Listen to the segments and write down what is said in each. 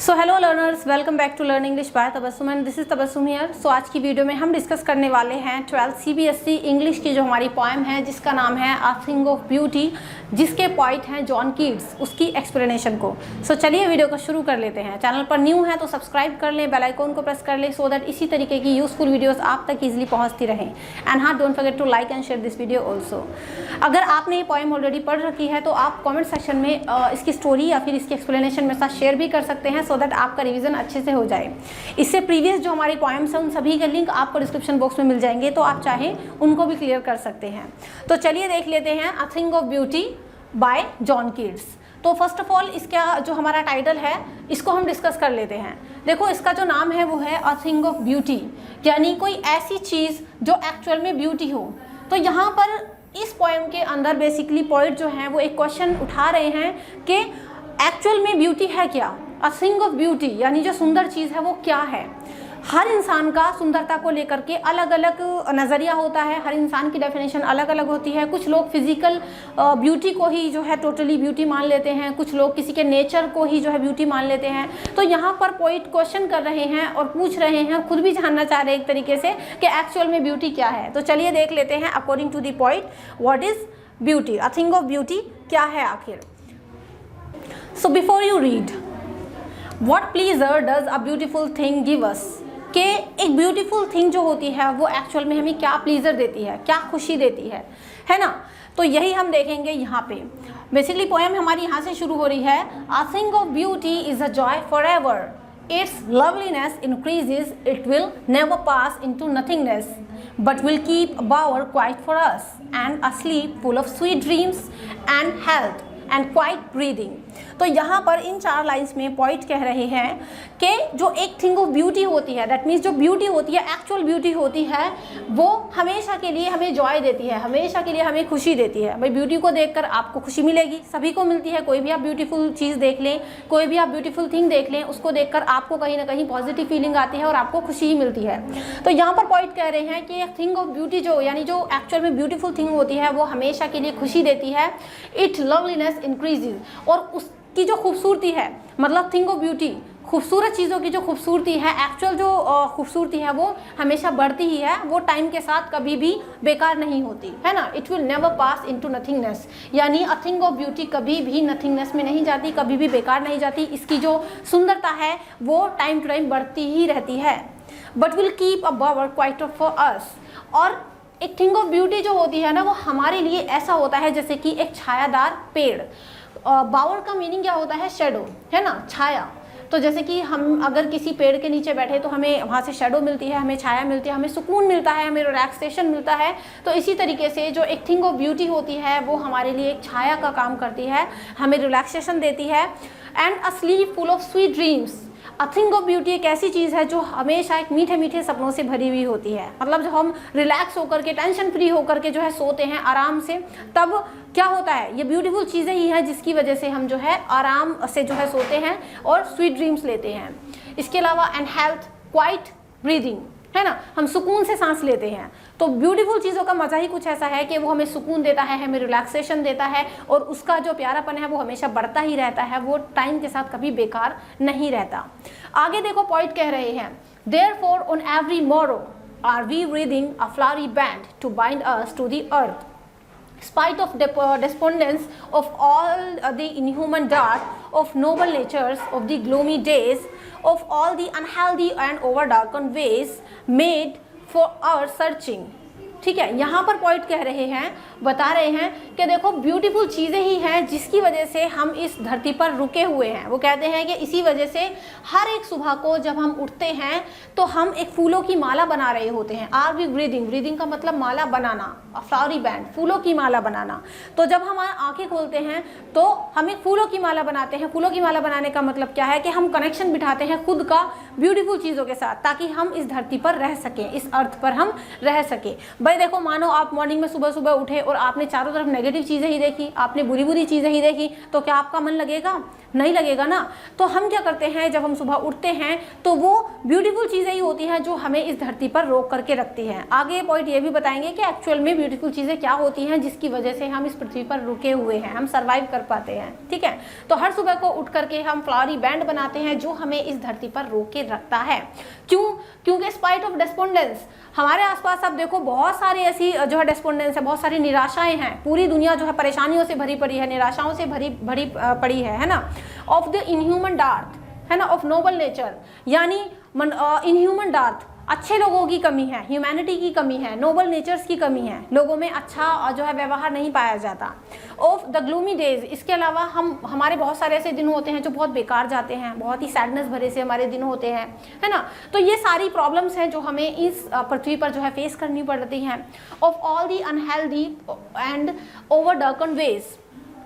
So hello learners, welcome back to learn English by Tabassum and this is Tabassum here. So आज की video में हम discuss करने वाले हैं 12th CBSE इंग्लिश की जो हमारी पोएम है जिसका नाम है अ थिंग ऑफ ब्यूटी, जिसके पॉइंट हैं जॉन कीट्स, उसकी एक्सप्लेनेशन को। सो चलिए वीडियो को शुरू कर लेते हैं। चैनल पर न्यू है तो सब्सक्राइब कर लें, बेल आइकॉन को प्रेस कर लें सो दैट इसी तरीके की यूजफुल वीडियोस आप तक इजीली पहुंचती रहें। एंड हाँ, don't forget to like and share this video also. अगर आपने ये पोएम ऑलरेडी पढ़ रखी है तो आप कॉमेंट सेक्शन में इसकी स्टोरी या फिर इसकी एक्सप्लेनेशन मेरे साथ शेयर भी कर सकते हैं सो दैट आपका रिवीजन अच्छे से हो जाए। इससे प्रीवियस जो हमारी पॉइम्स हैं उन सभी के लिंक आपको डिस्क्रिप्शन बॉक्स में मिल जाएंगे, तो आप चाहें उनको भी क्लियर कर सकते हैं। तो चलिए देख लेते हैं अ thing of beauty bye John Keats. तो फर्स्ट ऑफ ऑल इसका जो हमारा टाइटल है इसको हम डिस्कस कर लेते हैं। देखो, इसका जो नाम है वो है अ थिंग ऑफ ब्यूटी, यानी कोई ऐसी चीज़ जो एक्चुअल में ब्यूटी हो। तो यहाँ पर इस पोएम के अंदर बेसिकली पोइट जो हैं वो एक क्वेश्चन उठा रहे हैं कि एक्चुअल में ब्यूटी है क्या। अ थिंग ऑफ ब्यूटी यानी जो सुंदर चीज़ है वो क्या है। हर इंसान का सुंदरता को लेकर के अलग अलग नज़रिया होता है, हर इंसान की डेफिनेशन अलग अलग होती है। कुछ लोग फिजिकल ब्यूटी को ही जो है टोटली ब्यूटी मान लेते हैं, कुछ लोग किसी के नेचर को ही जो है ब्यूटी मान लेते हैं। तो यहाँ पर पोइट क्वेश्चन कर रहे हैं और पूछ रहे हैं, खुद भी जानना चाह रहे हैं एक तरीके से कि एक्चुअल में ब्यूटी क्या है। तो चलिए देख लेते हैं according to the poet what is beauty, a thing of beauty क्या है आखिर। So before you read, what pleasure does a beautiful thing give us, कि एक ब्यूटीफुल थिंग जो होती है वो एक्चुअल में हमें क्या प्लीजर देती है, क्या खुशी देती है ना। तो यही हम देखेंगे यहाँ पे। बेसिकली पोएम हमारी यहाँ से शुरू हो रही है। अ thing of beauty is a joy for ever, its loveliness increases, it will never pass into nothingness, but will keep a bower quiet for us, and a sleep full of sweet dreams and health and quiet breathing। तो यहाँ पर इन 4 lines में point कह रहे हैं कि जो एक थिंग ऑफ ब्यूटी होती है, दैट मीन्स जो ब्यूटी होती है, एक्चुअल ब्यूटी होती है, वो हमेशा के लिए हमें जॉय देती है, हमेशा के लिए हमें खुशी देती है। भाई ब्यूटी को देखकर आपको खुशी मिलेगी, सभी को मिलती है। कोई भी आप ब्यूटीफुल चीज़ देख लें, कोई भी आप ब्यूटीफुल थिंग देख लें, उसको देखकर आपको कहीं ना कहीं पॉजिटिव फीलिंग आती है और आपको खुशी ही मिलती है। तो यहाँ पर पॉइंट कह रहे हैं कि एक थिंग ऑफ ब्यूटी जो यानी जो एक्चुअल में ब्यूटीफुल थिंग होती है वो हमेशा के लिए खुशी देती है। इट लवलीनेस इंक्रीजेज, और उसकी जो खूबसूरती है, मतलब थिंग ऑफ ब्यूटी, खूबसूरत चीज़ों की जो खूबसूरती है, एक्चुअल जो खूबसूरती है वो हमेशा बढ़ती ही है, वो टाइम के साथ कभी भी बेकार नहीं होती है ना। It will never pass into nothingness, यानी अ थिंग ऑफ ब्यूटी कभी भी नथिंगनेस में नहीं जाती, कभी भी बेकार नहीं जाती। इसकी जो सुंदरता है वो टाइम टू टाइम बढ़ती ही रहती है। But will keep a bower quiet for us, और एक थिंग ऑफ ब्यूटी जो होती है ना वो हमारे लिए ऐसा होता है जैसे कि एक छायादार पेड़। बावर का मीनिंग क्या होता है? शेडो, है ना, छाया। तो जैसे कि हम अगर किसी पेड़ के नीचे बैठे तो हमें वहाँ से शेडो मिलती है, हमें छाया मिलती है, हमें सुकून मिलता है, हमें रिलैक्सेशन मिलता है। तो इसी तरीके से जो एक थिंग ऑफ ब्यूटी होती है वो हमारे लिए एक छाया का काम करती है, हमें रिलैक्सेशन देती है। And a slip full of sweet dreams, a thing of beauty एक ऐसी चीज़ है जो हमेशा एक मीठे मीठे सपनों से भरी हुई होती है। मतलब जब हम रिलैक्स होकर के, टेंशन फ्री होकर के जो है सोते हैं आराम से, तब क्या होता है, ये ब्यूटीफुल चीज़ें ही हैं जिसकी वजह से हम जो है आराम से जो है सोते हैं और स्वीट ड्रीम्स लेते हैं। इसके अलावा एंड हेल्थ, क्वाइट ब्रीदिंग, है ना, हम सुकून से सांस लेते हैं। तो ब्यूटीफुल चीज़ों का मज़ा ही कुछ ऐसा है कि वो हमें सुकून देता है, हमें रिलैक्सेशन देता है, और उसका जो प्यारापन है वो हमेशा बढ़ता ही रहता है, वो टाइम के साथ कभी बेकार नहीं रहता। आगे देखो पॉइंट कह रहे हैं, therefore on every morrow are we breathing a flowery band to bind us to the earth, spite of despondence of all the inhuman dart of noble natures, of the gloomy days, of all the unhealthy and overdarkened ways made for our searching। ठीक है, यहाँ पर point कह रहे हैं, बता रहे हैं कि देखो ब्यूटीफुल चीज़ें ही हैं जिसकी वजह से हम इस धरती पर रुके हुए हैं। वो कहते हैं कि इसी वजह से हर एक सुबह को जब हम उठते हैं तो हम एक फूलों की माला बना रहे होते हैं। आर वी ब्रीदिंग, ब्रीदिंग का मतलब माला बनाना, फ्लावरी बैंड, फूलों की माला बनाना। तो जब हम आंखें खोलते हैं तो हम एक फूलों की माला बनाते हैं। फूलों की माला बनाने का मतलब क्या है कि हम कनेक्शन बिठाते हैं खुद का ब्यूटीफुल चीज़ों के साथ, ताकि हम इस धरती पर रह सकें, इस अर्थ पर हम रह सकें। भाई देखो, मानो आप मॉर्निंग में सुबह सुबह उठे और आपने चारों तरफ नेगेटिव चीज़ें ही देखी, आपने बुरी बुरी चीज़ें ही देखी, तो क्या आपका मन लगेगा? नहीं लगेगा ना। तो हम क्या करते हैं, जब हम सुबह उठते हैं तो वो ब्यूटीफुल चीज़ें ही होती हैं जो हमें इस धरती पर रोक करके रखती हैं। आगे पॉइंट ये भी बताएंगे कि एक्चुअल में ब्यूटीफुल चीज़ें क्या होती हैं जिसकी वजह से हम इस पृथ्वी पर रुके हुए हैं, हम सर्वाइव कर पाते हैं। ठीक है, तो हर सुबह को उठ करके हम फ्लावरी बैंड बनाते हैं जो हमें इस धरती पर रोके रखता है। क्यों? क्योंकि स्पाइट ऑफ डेस्पोंडेंस, हमारे आसपास आप देखो बहुत सारी ऐसी जो है डेस्पोंडेंस है, बहुत सारी निराशाएं हैं। पूरी दुनिया जो है परेशानियों से भरी पड़ी है, निराशाओं से भरी पड़ी है ना। ऑफ द इनह्यूमन डार्थ, है ना, ऑफ नोबल नेचर, यानी इनह्यूमन डार्थ, अच्छे लोगों की कमी है, ह्यूमैनिटी की कमी है, नोबल नेचर्स की कमी है, लोगों में अच्छा जो है व्यवहार नहीं पाया जाता। ऑफ द ग्लूमी डेज, इसके अलावा हमारे बहुत सारे ऐसे दिन होते हैं जो बहुत बेकार जाते हैं, बहुत ही सैडनेस भरे से हमारे दिन होते हैं, है ना। तो ये सारी प्रॉब्लम्स हैं जो हमें इस पृथ्वी पर जो है फेस करनी पड़ती हैं। Of all the unhealthy and over darken ways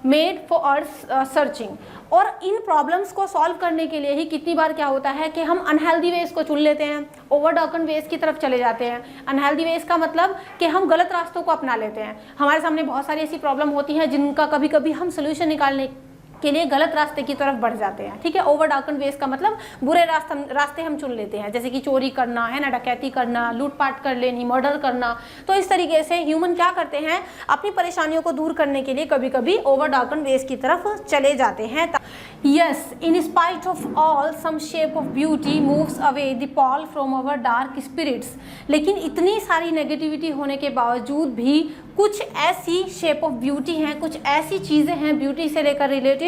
made for earth searching, और इन प्रॉब्लम्स को सॉल्व करने के लिए ही कितनी बार क्या होता है कि हम अनहेल्दी वेज को चुन लेते हैं, ओवर डर्कन वेज की तरफ चले जाते हैं। अनहेल्दी वेज का मतलब कि हम गलत रास्तों को अपना लेते हैं। हमारे सामने बहुत सारी ऐसी प्रॉब्लम होती हैं जिनका कभी कभी हम सोल्यूशन निकालने के लिए गलत रास्ते की तरफ बढ़ जाते हैं। ठीक है, ओवर डर्कन वेज का मतलब बुरे रास्ते हम चुन लेते हैं, जैसे कि चोरी करना, है ना, डकैती करना, लूटपाट कर लेनी, मर्डर करना। तो इस तरीके से ह्यूमन क्या करते हैं, अपनी परेशानियों को दूर करने के लिए कभी कभी ओवर डर्कन वेज की तरफ चले जाते हैं। Yes, in spite of all some shape of beauty moves away the pall from our dark spirits, लेकिन इतनी सारी नेगेटिविटी होने के बावजूद भी कुछ ऐसी शेप ऑफ ब्यूटी हैं, कुछ ऐसी चीज़ें हैं ब्यूटी से लेकर रिलेटेड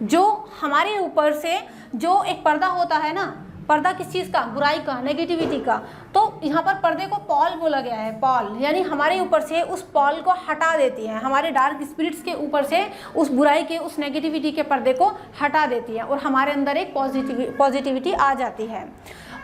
जो हमारे ऊपर से, जो एक पर्दा होता है ना, पर्दा किस चीज़ का, बुराई का, नेगेटिविटी का, तो यहाँ पर पर्दे को पॉल बोला गया है। पॉल यानी हमारे ऊपर से उस पॉल को हटा देती है, हमारे डार्क स्पिरिट्स के ऊपर से उस बुराई के, उस नेगेटिविटी के पर्दे को हटा देती है और हमारे अंदर एक पॉजिटिविटी आ जाती है।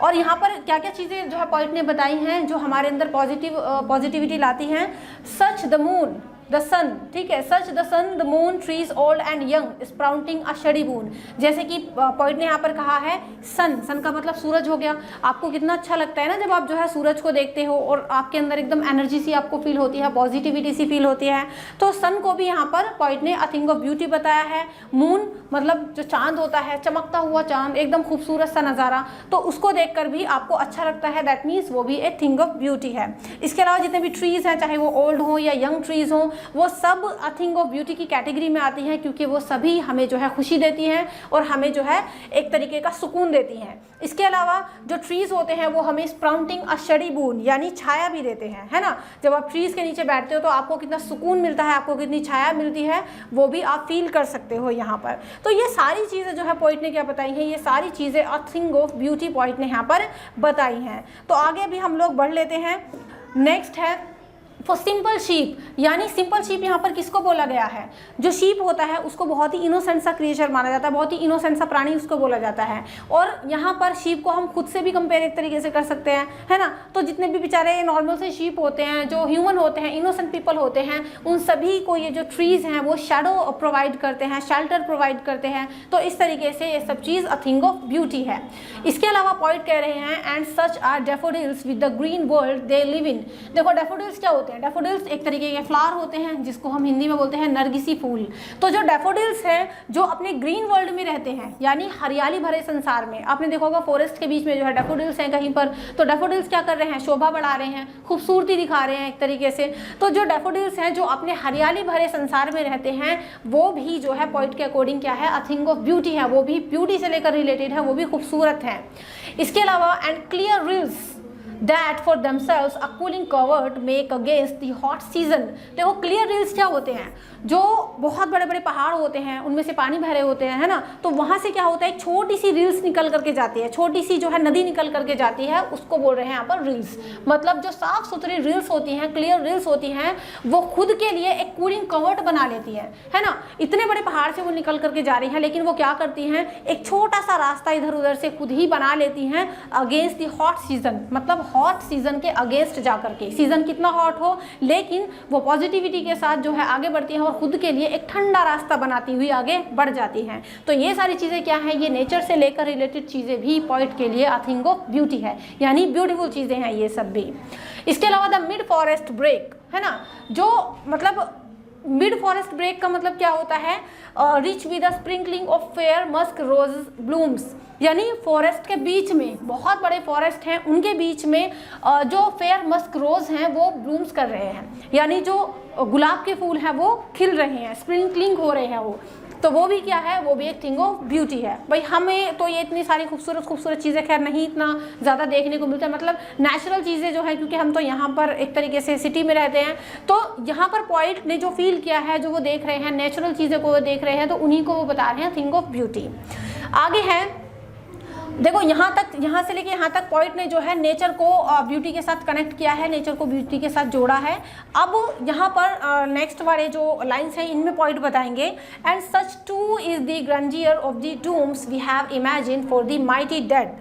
और यहाँ पर क्या क्या चीज़ें जो है पॉइंट ने बताई हैं जो हमारे अंदर पॉजिटिविटी लाती हैं। Such the moon the sun, ठीक है, such the sun the moon trees old and young sprouting a shady boon, जैसे कि पॉइंट ने यहाँ पर कहा है सन का मतलब सूरज हो गया। आपको कितना अच्छा लगता है ना जब आप जो है सूरज को देखते हो और आपके अंदर एकदम एनर्जी सी आपको फील होती है, पॉजिटिविटी सी फील होती है। तो सन को भी यहाँ पर पॉइंट ने अ थिंग ऑफ ब्यूटी बताया है। मून मतलब जो चांद होता है, चमकता हुआ चांद, एकदम खूबसूरत सा नज़ारा, तो उसको देखकर भी आपको अच्छा लगता है, दैट मीन्स वो भी एक थिंग ऑफ ब्यूटी है। इसके अलावा जितने भी ट्रीज़ हैं, चाहे वो ओल्ड हो या यंग ट्रीज़ हों, वो सब अ थिंग ऑफ ब्यूटी की कैटेगरी में आती हैं, क्योंकि वो सभी हमें जो है खुशी देती हैं और हमें जो है एक तरीके का सुकून देती हैं। इसके अलावा जो ट्रीज़ होते हैं वो हमें स्प्राउटिंग अ शडी बून यानी छाया भी देते हैं, है ना। जब आप ट्रीज़ के नीचे बैठते हो तो आपको कितना सुकून मिलता है, आपको कितनी छाया मिलती है, वो भी आप फील कर सकते हो यहाँ पर। तो ये सारी चीज़ें जो है पॉइंट ने क्या बताई हैं, ये सारी चीज़ें अ थिंग ऑफ ब्यूटी पॉइंट ने यहाँ पर बताई हैं। तो आगे भी हम लोग बढ़ लेते हैं। नेक्स्ट है फॉर सिंपल शीप, यानी सिंपल शीप यहाँ पर किसको बोला गया है, जो शीप होता है उसको बहुत ही इनोसेंट सा क्रिएचर माना जाता है, बहुत ही इनोसेंट सा प्राणी उसको बोला जाता है। और यहाँ पर शीप को हम खुद से भी कंपेयर एक तरीके से कर सकते हैं, है ना। तो जितने भी बेचारे नॉर्मल से शीप होते हैं, जो ह्यूमन होते हैं, इनोसेंट पीपल होते हैं, उन सभी को ये जो ट्रीज़ हैं वो शेडो प्रोवाइड करते हैं, शेल्टर प्रोवाइड करते हैं। तो इस तरीके से ये सब चीज़ अ थिंग ऑफ ब्यूटी है। इसके अलावा पॉइंट कह रहे हैं and such are daffodils with the green world they live in. देखो डेफोडिल्स क्या होते हैं, डेफोडिल्स एक तरीके के फ्लावर होते हैं जिसको हम हिंदी में बोलते हैं नरगिसी फूल। तो जो डेफोडिल्स हैं जो अपने ग्रीन वर्ल्ड में रहते हैं, यानी हरियाली भरे संसार में, आपने देखा होगा फॉरेस्ट के बीच में जो है डेफोडिल्स हैं कहीं पर, तो डेफोडिल्स क्या कर रहे हैं, शोभा बढ़ा रहे हैं, खूबसूरती दिखा रहे हैं एक तरीके से। तो जो डेफोडिल्स हैं जो अपने हरियाली भरे संसार में रहते हैं, वो भी जो है पॉइंट के अकॉर्डिंग क्या है, अ थिंग ऑफ ब्यूटी है, वो भी ब्यूटी से लेकर रिलेटेड है, वो भी खूबसूरत है। इसके अलावा and clear reels that for themselves a cooling covert make against the hot season। देखो क्लियर रिल्स क्या होते हैं, जो बहुत बड़े बड़े पहाड़ होते हैं उनमें से पानी भरे होते हैं, है ना। तो वहाँ से क्या होता है, छोटी सी रिल्स निकल करके जाती है, छोटी सी जो है नदी निकल करके जाती है, उसको बोल रहे हैं यहाँ पर रिल्स। मतलब जो साफ सुथरी रिल्स होती हैं, क्लियर रिल्स होती हैं, वो खुद के लिए एक कूलिंग कवर्ट बना लेती है ना। इतने बड़े पहाड़ से वो निकल करके जा रही हैं, लेकिन वो क्या करती हैं, एक छोटा सा रास्ता इधर उधर से खुद ही बना लेती हैं अगेंस्ट द हॉट सीजन। मतलब हॉट सीजन के अगेंस्ट जाकर के, सीजन कितना हॉट हो लेकिन वो पॉजिटिविटी के साथ जो है आगे बढ़ती हैं और खुद के लिए एक ठंडा रास्ता बनाती हुई आगे बढ़ जाती हैं। तो ये सारी चीज़ें क्या हैं, ये नेचर से लेकर रिलेटेड चीज़ें भी पोइट के लिए अ थिंग ऑफ ब्यूटी है, यानी ब्यूटीफुल चीज़ें हैं ये सब भी। इसके अलावा द मिड फॉरेस्ट ब्रेक है ना, जो मतलब मिड फॉरेस्ट ब्रेक का मतलब क्या होता है, rich with a sprinkling of fair musk rose blooms, यानी फॉरेस्ट के बीच में, बहुत बड़े फॉरेस्ट हैं उनके बीच में जो फेयर मस्क रोज हैं वो ब्लूम्स कर रहे हैं, यानी जो गुलाब के फूल हैं वो खिल रहे हैं, स्प्रिंकलिंग हो रहे हैं वो, तो वो भी क्या है, वो भी एक थिंग ऑफ ब्यूटी है। भाई हमें तो ये इतनी सारी खूबसूरत खूबसूरत चीज़ें खैर नहीं इतना ज़्यादा देखने को मिलता है, मतलब नेचुरल चीज़ें जो है, क्योंकि हम तो यहाँ पर एक तरीके से सिटी में रहते हैं, तो यहाँ पर पोइट ने जो फील किया है, जो वो देख रहे हैं, नेचुरल चीज़ें को वो देख रहे हैं, तो उन्हीं को वो बता रहे हैं थिंग ऑफ ब्यूटी। आगे है, देखो यहाँ से लेके यहाँ तक पोइट ने जो है नेचर को ब्यूटी के साथ कनेक्ट किया है, नेचर को ब्यूटी के साथ जोड़ा है। अब यहाँ पर नेक्स्ट वाले जो लाइन्स हैं इनमें पोइट बताएंगे, and such too is the grandeur of the dooms we have imagined for the mighty dead,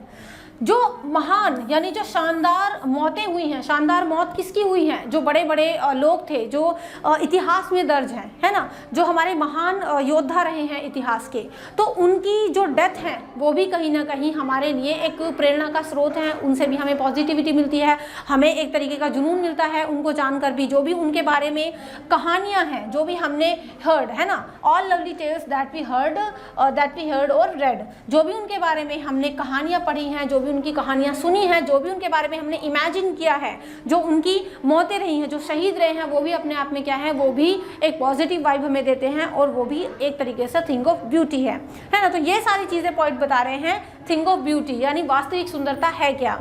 जो महान यानी जो शानदार मौतें हुई हैं, शानदार मौत किसकी हुई हैं, जो बड़े बड़े लोग थे जो इतिहास में दर्ज हैं, है ना, जो हमारे महान योद्धा रहे हैं इतिहास के, तो उनकी जो डेथ है वो भी कहीं ना कहीं हमारे लिए एक प्रेरणा का स्रोत है, उनसे भी हमें पॉजिटिविटी मिलती है, हमें एक तरीके का जुनून मिलता है उनको जानकर भी, जो भी उनके बारे में कहानियाँ हैं, जो भी हमने हर्ड, है ना, all lovely tales that we heard or read, जो भी उनके बारे में हमने कहानियाँ पढ़ी हैं, जो भी उनकी कहानियां सुनी हैं, जो भी उनके बारे में हमने इमेजिन किया है, जो उनकी मौतें रही हैं, जो शहीद रहे हैं, वो भी अपने आप में क्या है, वो भी एक पॉजिटिव वाइब हमें देते हैं और वो भी एक तरीके से थिंग ऑफ ब्यूटी है ना। तो ये सारी चीज़ें पॉइंट बता रहे हैं थिंग ऑफ ब्यूटी, यानी वास्तविक सुंदरता है क्या।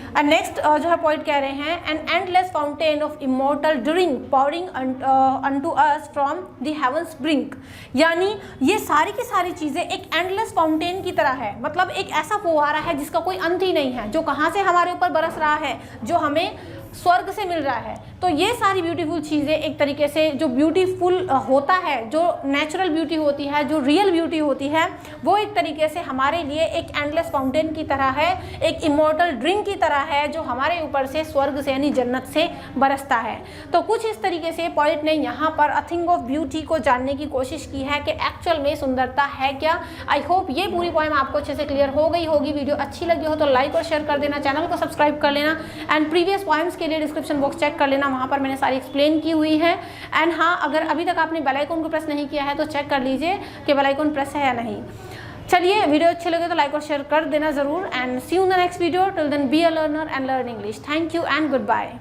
एंड नेक्स्ट जो है पॉइंट कह रहे हैं, an endless fountain of immortal drink pouring unto us from the heaven's brink, यानी ये सारी की सारी चीज़ें एक एंडलेस फाउंटेन की तरह है, मतलब एक ऐसा फुहारा है जिसका कोई अंत ही नहीं है, जो कहाँ से हमारे ऊपर बरस रहा है, जो हमें स्वर्ग से मिल रहा है। तो ये सारी ब्यूटीफुल चीज़ें एक तरीके से जो ब्यूटीफुल होता है, जो नेचुरल ब्यूटी होती है, जो रियल ब्यूटी होती है, वो एक तरीके से हमारे लिए एक एंडलेस फाउंटेन की तरह है, एक इमॉर्टल ड्रिंक की तरह है, जो हमारे ऊपर से स्वर्ग से यानी जन्नत से बरसता है। तो कुछ इस तरीके से पोइट ने यहाँ पर अ थिंग ऑफ ब्यूटी को जानने की कोशिश की है कि एक्चुअल में सुंदरता है क्या। आई होप ये पूरी पोएम आपको अच्छे से क्लियर हो गई होगी। वीडियो अच्छी लगी हो तो लाइक और शेयर कर देना, चैनल को सब्सक्राइब कर लेना, एंड प्रीवियस पोएम्स के लिए डिस्क्रिप्शन बॉक्स चेक कर लेना, वहाँ पर मैंने सारी एक्सप्लेन की हुई है। एंड हाँ, अगर अभी तक आपने बेल आइकन को प्रेस नहीं किया है तो चेक कर लीजिए कि बेल आइकन प्रेस है या नहीं। चलिए, वीडियो अच्छे लगे तो लाइक और शेयर कर देना ज़रूर, and see you in the next video. Till then be a learner and learn English. Thank you and good bye.